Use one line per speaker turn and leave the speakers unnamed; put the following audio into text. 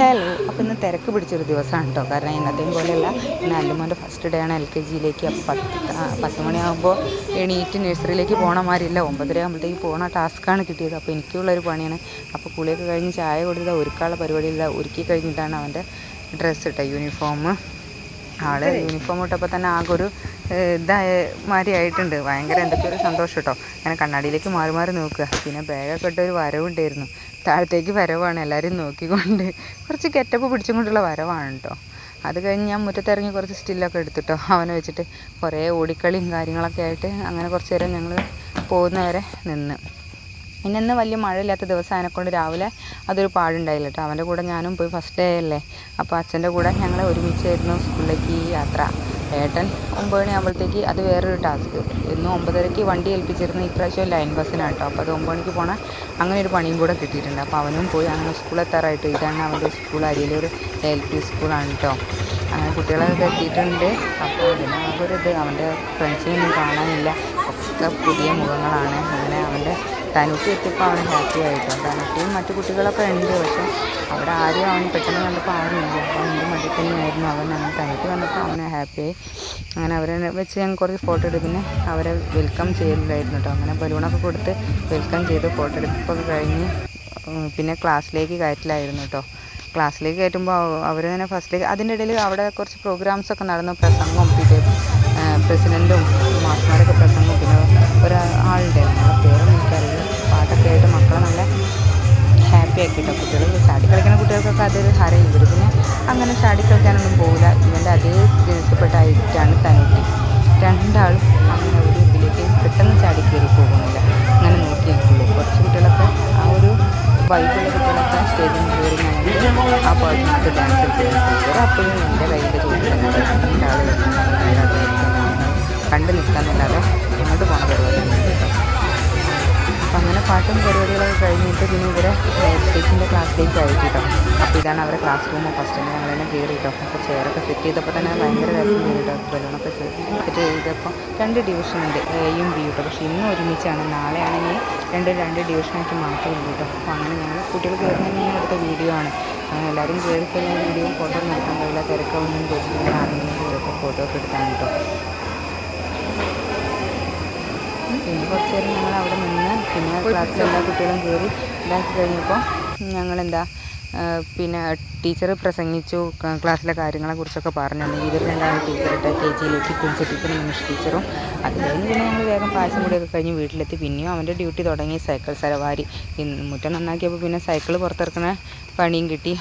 Hello. അപ്പോൾ ഇന്ന് തിരക്ക് പിടിച്ചൊരു ദിവസമാണ് കേട്ടോ. കാരണം ഇന്നത്തെയും പോലെയല്ല, ഇന്ന് അല്ലുമോൻ്റെ ഫസ്റ്റ് ഡേ ആണ് LKG-യിലേക്ക്. അപ്പോൾ 10 മണിയാകുമ്പോൾ എണീറ്റ് നഴ്സറിയിലേക്ക് പോകണ മാതിരില്ല, 9:30 ആകുമ്പോഴത്തേക്ക് പോകണ ടാസ്ക്കാണ് കിട്ടിയത്. അപ്പോൾ എനിക്കുള്ളൊരു പണിയാണ്. അപ്പോൾ കുളിയൊക്കെ കഴിഞ്ഞ് ചായ കൊടുത്തത് ഒരുക്കാനുള്ള പരിപാടിയില്ല. ഒരുക്കി കഴിഞ്ഞിട്ടാണ് അവൻ്റെ ഡ്രസ്സ് ഇട്ട യൂണിഫോം. ആൾ യൂണിഫോം ഇട്ടപ്പോൾ തന്നെ ആകെ ഒരു ഇതായ മാതിരി ആയിട്ടുണ്ട്. ഭയങ്കര എന്തൊക്കെയൊരു സന്തോഷം കേട്ടോ. അങ്ങനെ കണ്ണാടിയിലേക്ക് മാറി മാറി നോക്കുക. പിന്നെ ബാഗൊക്കെ ഇട്ടൊരു വരവുണ്ടായിരുന്നു. താഴത്തേക്ക് വരവാണ്, എല്ലാവരും നോക്കിക്കൊണ്ട് കുറച്ച് ഗെറ്റപ്പ് പിടിച്ചും കൊണ്ടുള്ള വരവാണ് കേട്ടോ. അത് കഴിഞ്ഞ് ഞാൻ മുറ്റത്തിറങ്ങി കുറച്ച് സ്റ്റില്ലൊക്കെ എടുത്തിട്ടോ. അവനെ വെച്ചിട്ട് കുറേ ഓടിക്കളിയും കാര്യങ്ങളൊക്കെ ആയിട്ട് അങ്ങനെ കുറച്ച് നേരം ഞങ്ങൾ പോകുന്നവരെ നിന്ന്. പിന്നെ ഇന്ന് വലിയ മഴയില്ലാത്ത ദിവസം അതിനെക്കൊണ്ട് രാവിലെ അതൊരു പാടുണ്ടായില്ല കേട്ടോ. അവൻ്റെ കൂടെ ഞാനും പോയി, ഫസ്റ്റ് ഡേ അല്ലേ. അപ്പോൾ അച്ഛൻ്റെ കൂടെ ഞങ്ങൾ ഒരുമിച്ചായിരുന്നു സ്കൂളിലേക്ക് യാത്ര. ഏട്ടൻ 9 മണിയാകുമ്പോഴത്തേക്ക് അത് വേറൊരു ടാസ്ക്. ഇന്ന് 9:30-ക്ക് വണ്ടി ഏൽപ്പിച്ചിരുന്നു. ഇപ്രാവശ്യം ലൈൻ ബസ്സിനാണ് കേട്ടോ. അപ്പോൾ അത് 9 മണിക്ക് പോകണം. അങ്ങനെ ഒരു പണിയും കൂടെ കിട്ടിയിട്ടുണ്ട്. അപ്പോൾ അവനും പോയി. അങ്ങനെ സ്കൂളെത്താറായിട്ട്. ഇതാണ് അവൻ്റെ സ്കൂൾ, അരിയിലൊരു LP സ്കൂളാണ് കേട്ടോ. അങ്ങനെ കുട്ടികളൊക്കെ എത്തിയിട്ടുണ്ട്. അപ്പോൾ അതിനാകൊരിത്, അവൻ്റെ ഫ്രണ്ട്സിനൊന്നും കാണാനില്ല, ഒക്കെ പുതിയ മുഖങ്ങളാണ്. അങ്ങനെ അവൻ്റെ തനുട്ടി എത്തിയപ്പോൾ അവൻ ഹാപ്പി ആയിട്ടോ. തനുട്ടിയും മറ്റു കുട്ടികളൊക്കെ ഉണ്ട്, പക്ഷേ അവിടെ ആരും അവൻ പെട്ടെന്ന് കണ്ടപ്പോൾ ആരുമില്ല. അപ്പോൾ എൻ്റെ മടിയിൽ തന്നെയായിരുന്നു അവൻ. അങ്ങനെ തനുട്ടി വന്നപ്പോൾ അവനെ ഹാപ്പിയായി. അങ്ങനെ അവരെ വെച്ച് ഞാൻ കുറച്ച് ഫോട്ടോ എടുത്ത് പിന്നെ അവരെ വെൽക്കം ചെയ്യലായിരുന്നു കേട്ടോ. അങ്ങനെ ബലൂണൊക്കെ കൊടുത്ത് വെൽക്കം ചെയ്ത് ഫോട്ടോ എടുപ്പൊക്കെ കഴിഞ്ഞ് പിന്നെ ക്ലാസ്സിലേക്ക് കയറ്റലായിരുന്നു കേട്ടോ. ക്ലാസ്സിലേക്ക് കയറ്റുമ്പോൾ അവർ തന്നെ ഫസ്റ്റിലേക്ക്, അതിൻ്റെ ഇടയിൽ അവിടെ കുറച്ച് പ്രോഗ്രാംസൊക്കെ നടന്നു. പ്രസംഗവും പിന്നെ പ്രസിഡൻറ്റും മാസ്റ്റർമാരൊക്കെ പ്രസംഗവും പിന്നെ ഒരാളുണ്ടായിരുന്നു, പേരൊന്നും എനിക്കറിയില്ല. പാട്ടൊക്കെ ആയിട്ട് മക്കളെ നല്ല ഹാപ്പി ആക്കിയിട്ടോ. കുട്ടികൾ ചാടി കളിക്കുന്ന കുട്ടികൾക്കൊക്കെ അതൊരു ഹരം. ഇവർ പിന്നെ അങ്ങനെ ചാടി കളിക്കാനൊന്നും പോകില്ല. ഇവൻ്റെ അതേ ജനിച്ചപ്പെട്ട ഐറ്റാണ് തനുട്ടി. രണ്ടാളും അങ്ങനെ ഒരു ഇതിലേക്ക് പെട്ടെന്ന് ചാടി കയറി പോകുന്നില്ല, അങ്ങനെ നോക്കി നിൽക്കുള്ളൂ. കുറച്ച് കുട്ടികളൊക്കെ ആ ഒരു വൈബുള്ള കുട്ടികളൊക്കെ സ്റ്റേജിൽ കയറി ഞങ്ങൾ ആ പാട്ടിനകത്ത് ഡാൻസ് കളിക്കുന്നത്. അപ്പോഴും എൻ്റെ കയ്യിൻ്റെ ചോദിച്ചു രണ്ടാൾ കണ്ടു നിൽക്കാമെന്നല്ലാതെ അങ്ങോട്ട് പോകണ പരിപാടിയാണ് കേട്ടോ. അപ്പം അങ്ങനെ പാട്ടും പരിപാടികളൊക്കെ കഴിഞ്ഞിട്ട് പിന്നെ ഇവരെ സ്റ്റേജിൻ്റെ ക്ലാസ്സിലേക്ക് ആയിട്ട് കേട്ടോ. അപ്പോൾ ഇതാണ് അവരുടെ ക്ലാസ് റൂം. ഫസ്റ്റ് തന്നെ ഞങ്ങൾ തന്നെ കയറി കേട്ടോ. അപ്പോൾ ചെയറൊക്കെ സെറ്റ് ചെയ്തപ്പോൾ തന്നെ ഭയങ്കര രസം കേട്ടോ. ബലൂണൊക്കെ സെറ്റ് ചെയ്തപ്പോൾ 2 ഡിവിഷനുണ്ട്, Aയും Bയും കേട്ടോ. പക്ഷേ ഇന്ന് ഒരുമിച്ചാണ്. നാളെ ആണെങ്കിൽ രണ്ട് ഡിവിഷനായിട്ട് മാറ്റമില്ല കേട്ടോ. അപ്പോൾ അങ്ങനെ ഞങ്ങൾ കുട്ടികൾ കയറുന്നതിന് എടുത്ത വീഡിയോ ആണ്. അങ്ങനെ എല്ലാവരും കയറി കഴിഞ്ഞ വീഡിയോ ഫോട്ടോ ഒന്നും എടുക്കാൻ കഴിയില്ല, തിരക്കൊന്നും ചോദിച്ചിട്ട് ആണെങ്കിലും കയറിയപ്പോൾ ഫോട്ടോ ഒക്കെ എടുത്താണ് കേട്ടോ. പിന്നെ കുറച്ച് നേരം ഞങ്ങൾ അവിടെ നിന്ന് പിന്നെ ക്ലാസ്സിലെ എല്ലാ കുട്ടികളും കയറി ഇതാക്കി കഴിഞ്ഞപ്പോൾ ഞങ്ങളെന്താ പിന്നെ ടീച്ചർ പ്രസംഗിച്ചു. ക്ലാസ്സിലെ കാര്യങ്ങളെക്കുറിച്ചൊക്കെ പറഞ്ഞു. ഇവർ രണ്ടാണ് ടീച്ചറിട്ട് KG-യിലേക്ക് പ്രിൻസിപ്പൽ ടീച്ചറും നിമിഷ് ടീച്ചറും. അത് കഴിഞ്ഞ് പിന്നെ ഞങ്ങൾ വേഗം പായസം കൂടിയൊക്കെ കഴിഞ്ഞ് വീട്ടിലെത്തി. പിന്നെയും അവൻ്റെ ഡ്യൂട്ടി തുടങ്ങി, സൈക്കിൾ സവാരി. മുറ്റം നന്നാക്കിയപ്പോൾ പിന്നെ സൈക്കിൾ പുറത്തിറക്കുന്ന പണിയും കിട്ടി.